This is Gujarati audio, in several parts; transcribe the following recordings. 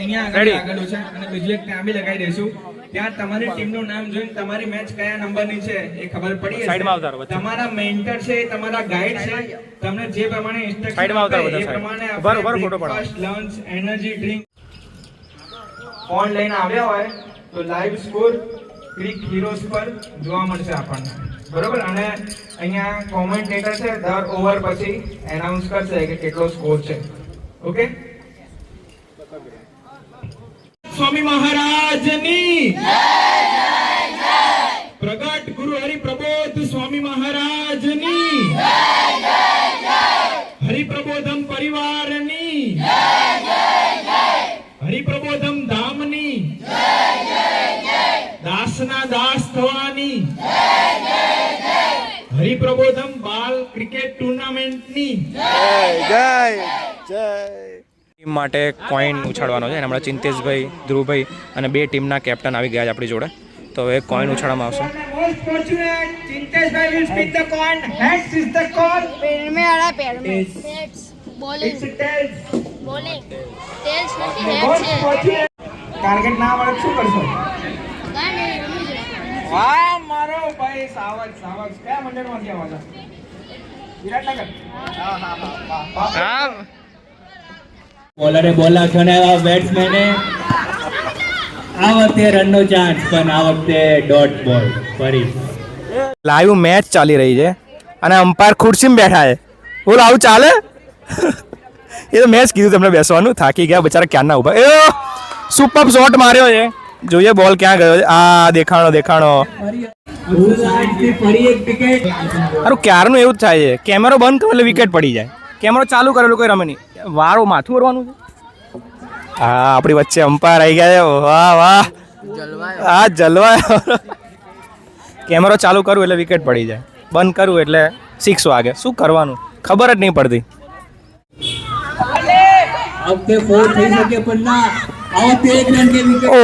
અહીંયા આગળ છે અને બીજું એક ત્યાં બી લગાવી દઈશું. ત્યાં તમારી ટીમનું નામ જોઈને તમારી મેચ કયા નંબરની છે એ ખબર પડી જશે. તમારા મેન્ટર છે, તમારા ગાઈડ છે, તમને જે પ્રમાણે ઇન્સ્ટ્રક્શન આપે એ પ્રમાણે આપણે breakfast, lunch, energy drink phone લઈને આવ્યા હોય તો લાઈવ સ્કોર ક્રિક હીરોઝ પર જોવા મળશે આપણને, બરોબર. અને અહીંયા કોમેન્ટેટર છે દર ઓવર પછી એનાઉન્સ કરશે કે કેટલો સ્કોર છે. ઓકે. સ્વામી મહારાજની જય જય જય. પ્રગટ ગુરુ હરિ પ્રબોધ સ્વામી મહારાજની જય જય જય. હરિ પ્રબોધમ પરિવારની જય જય જય. હરિ પ્રબોધમ ધામની જય જય જય. દાસના દાસ થવાની જય જય જય. હરિ પ્રબોધમ બાલ ક્રિકેટ ટુર્નામેન્ટની જય જય જય. ટીમ માટે કોઈન ઉછાળવાનો છે અને હમણાં ચિંતેશભાઈ, ધ્રુવભાઈ અને બે ટીમના કેપ્ટન આવી ગયા છે આપણી જોડે. તો હવે કોઈન ઉછાળવામાં આવશે. ચિંતેશભાઈ will spin the coin. Heads is the call. પેર મે આડા પેર મે. Heads. Bowling. Tails. Bowling. Tails નથી heads છે. ટાર્ગેટ ના મળે શું કરશો? કાઈ નહીં રમી જશે. વાહ મારો ભાઈ સાવક સાવક. કયા મંડળમાંથી આવો છો? વિરાટનગર. હા. બોલરે બોલ નાખ્યો ને બેટ્સમેને આ વખતે રનનો ચાન્સ, પણ આ વખતે ડોટ બોલ ફરી. લાઈવ મેચ ચાલી રહી છે અને અમ્પાયર ખુરશીમાં બેઠા છે. બોલો આવું ચાલે? એ તો મેચ કીધું તમને બેસવાનું, થાકી ગયા બચારા ક્યારના ઉભા. એ સુપર શોટ માર્યો છે, જોઈએ બોલ ક્યાં ગયો છે. આ દેખાણો દેખાણો. અરે ક્યારનું એવું જ થાય છે, કેમેરો બંધ કરો એટલે વિકેટ પડી જાય, કેમેરો ચાલુ કરેલું કોઈ રમે નહીં. વારો માથું ઓરવાનું છે. હા આપણી વચ્ચે અમ્પાયર આવી ગયા છે. વાહ વાહ, હા જલવાય. કેમેરો ચાલુ કરું એટલે વિકેટ પડી જાય, બંધ કરું એટલે 6 વાગે. શું કરવાનું ખબર જ નહીં પડતી. ઓ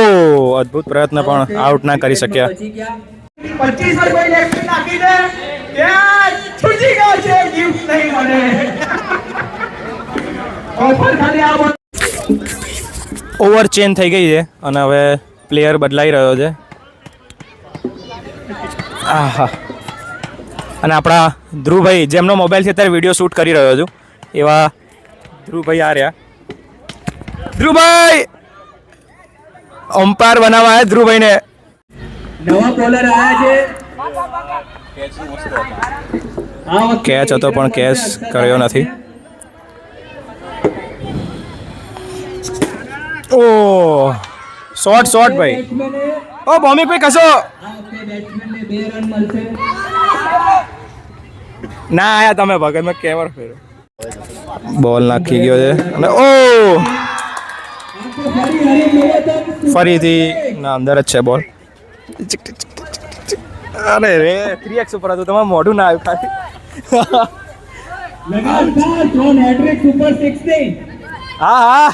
અદ્ભુત પ્રયત્ન પણ આઉટ ના કરી શક્યા. 25 પર કોઈ લેફ્ટ નાખી દે ત્યાં છૂટી ગયો છે, ગિફ્ટ નહીં મળે. ઓફર ખાલી આવો. ઓવર ચેન્જ થઈ ગઈ છે અને હવે પ્લેયર બદલાઈ રહ્યો છે. આહા. અને આપણા ધ્રુવભાઈ, જેમનો મોબાઈલથી અત્યારે વિડીયો શૂટ કરી રહ્યો છું, એવા ધ્રુવભાઈ આ રહ્યા. ધ્રુવભાઈ અમ્પાયર બનાવવા આવ્યા ધ્રુવભાઈને. નવા બોલર આવ્યા છે. કેચ હતો પણ કેચ કર્યો નથી. ઓ શોર્ટ શોર્ટ ભાઈ. ઓ ભૌમિક ભાઈ કશો ના આયા તમે ભગત મેં કેવર ફેરો. બોલ નાખી ગયો છે અને ઓ ફરીથી ના અંદર જ છે બોલ. અરે રે 3x ઉપર હતું, તમારું મોઢું ના આવ્યું ખાલી. હા હા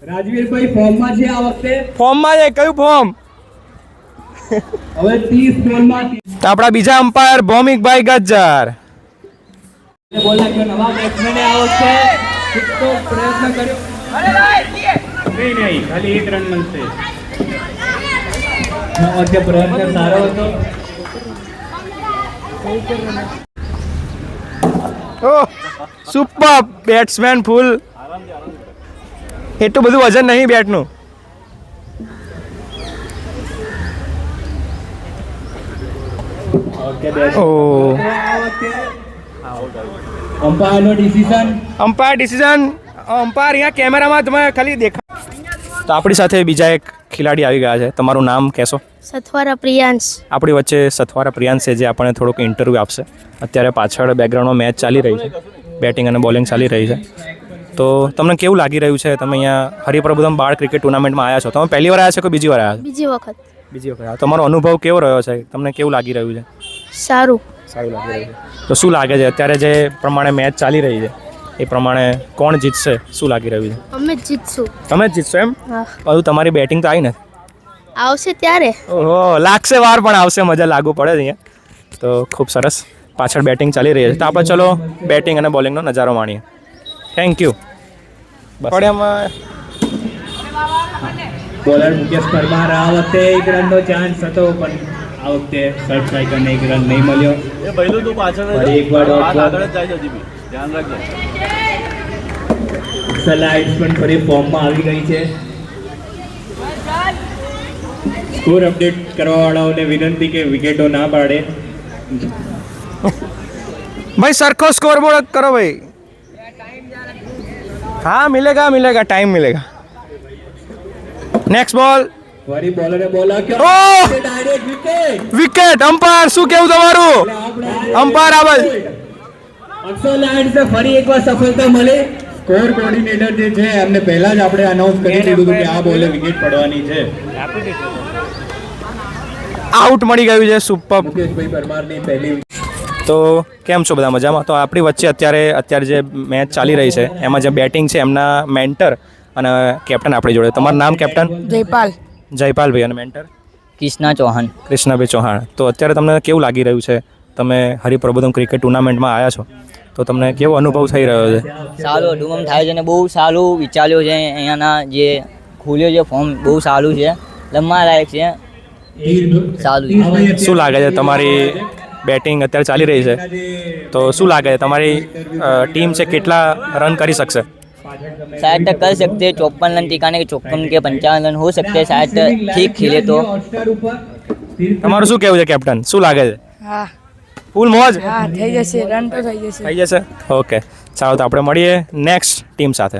રાજવીરભાઈ ફોર્મમાં છે આ વખતે. ફોર્મમાં છે. કયું ફોર્મ? હવે 30 બોલમાં આપણા બીજા અમ્પાયર ભૌમિકભાઈ ગજ્જર. બોલ નાખ્યો નવા બેટ્સમેને આ વખતે કેટલો પ્રયત્ન કર્યો. નહીં ખાલી 1 રન મળશે. આ વખતે પ્રયત્ન સારો હતો. ઓહ સુપર બેટ્સમેન ફૂલ. એટલું બધું વજન નહીં બેટનું. અમ્પાયરનો ડિસિઝન. અમ્પાયર અહીંયા કેમેરામાં તમે ખાલી દેખા. તો આપણી સાથે બીજા એક ખેલાડી આવી ગયા છે. તમારું નામ કહેશો? સથવારા પ્રિયાંશ. આપણી વચ્ચે સથવારા પ્રિયાંશ છે, જે આપણને થોડુંક ઇન્ટરવ્યૂ આપશે. અત્યારે પાછળ બેકગ્રાઉન્ડમાં મેચ ચાલી રહી છે, બેટિંગ અને બોલિંગ ચાલી રહી છે. તો તમને કેવું લાગી રહ્યું છે? તમે અહીંયા હરિપ્રબોધમ બાળ ક્રિકેટ ટુર્નામેન્ટમાં આવ્યા છો. તમે પહેલી વાર આવ્યા છો કે બીજી વાર આવ્યા છો? બીજી વખત. બીજી વખત. તમારો અનુભવ કેવો રહ્યો છે? તમને કેવું લાગી રહ્યું છે? સારું. સારું લાગી રહ્યું છે. તો શું લાગે છે અત્યારે જે પ્રમાણે મેચ ચાલી રહી છે એ પ્રમાણે કોણ જીતશે? શું લાગી રહ્યું છે? અમે જીતશું. તમે જ જીતશો એમ? હા. બધું તમારી બેટિંગ તો આવી ને? આવશે ત્યારે. ઓહો લાગશે વાર, પણ આવશે. મજા લાગુ પડે છે અહીંયા. તો ખૂબ સરસ પાછળ બેટિંગ ચાલી રહી છે. તો આપણે ચલો બેટિંગ અને બોલિંગનો નજારો માણીએ. Thank you. પડ્યામાં બોલર મુકેશ પરમાર આ વખતે 1 રનનો ચાન્સ હતો પણ આ વખતે સર્ફ સ્ટ્રાઈકરને 1 રન નહીં મળ્યો. ફરી એકવાર ડોટ બોલ. સલાઇડ્સ પણ ફરી ફોર્મમાં આવી ગઈ છે. સ્કોર અપડેટ કરવા વાળાઓને વિનંતી કે વિકેટો ના પાડે. भाई सरखो स्कोर बोर्ड करो भाई. हाँ मिलेगा मिलेगा टाइम मिलेगा. Next ball. ફરી બોલરે બોલ આપ્યો. ઓહ! Direct wicket. વિકેટ. અમ્પાયર શું કેવું તમારું? અમ્પાયર આવાજ. અક્ષર લાઇન્સને ફરી એકવાર સફળતા મળી. સ્કોર કોર્ડિનેટર જે છે એમને પહેલા જ આપણે અનાઉન્સ કરી દીધું હતું કે આ બોલે વિકેટ પડવાની છે. આઉટ મળી ગયું છે. સુપર. મુકેશભાઈ પરમારની પહેલી. તો કેમ છો બધા મજામાં? તો આપણી વચ્ચે અત્યારે જે મેચ ચાલી રહી છે એમાં જે બેટિંગ છે એમના મેન્ટર અને કેપ્ટન આપણી જોડે. તમારું નામ કેપ્ટન? જયપાલ. જયપાલભાઈ. અને મેન્ટર? કિષ્ના ચૌહાણ. કૃષ્ણભાઈ ચૌહાણ. તો અત્યારે તમને કેવું લાગી રહ્યું છે? તમે હરિપ્રબોધમ ક્રિકેટ ટુર્નામેન્ટમાં આવ્યા છો તો તમને કેવો અનુભવ થઈ રહ્યો છે? સારું અનુભવ થાય છે અને બહુ સારું વિચાર્યું છે. અહીંયાના જે ખુલ્યો છે ફોર્મ બહુ સારું છે, લંબા લાયક છે, સારું છે. શું લાગે છે તમારી બેટિંગ અત્યારે ચાલી રહી છે તો શું લાગે છે તમારી ટીમ છે કેટલા રન કરી શકશે? शायद तक कर सकते 54 रन टिकाने के 54 के 55 रन हो सकते हैं शायद ठीक खेले तो. તમારું શું કહેવું છે કેપ્ટન? શું લાગે છે? હા ફૂલ મોજ હા થઈ જશે, રન તો થઈ જશે. થઈ જશે. ઓકે ચાલો તો આપણે મળીએ નેક્સ્ટ ટીમ સાથે.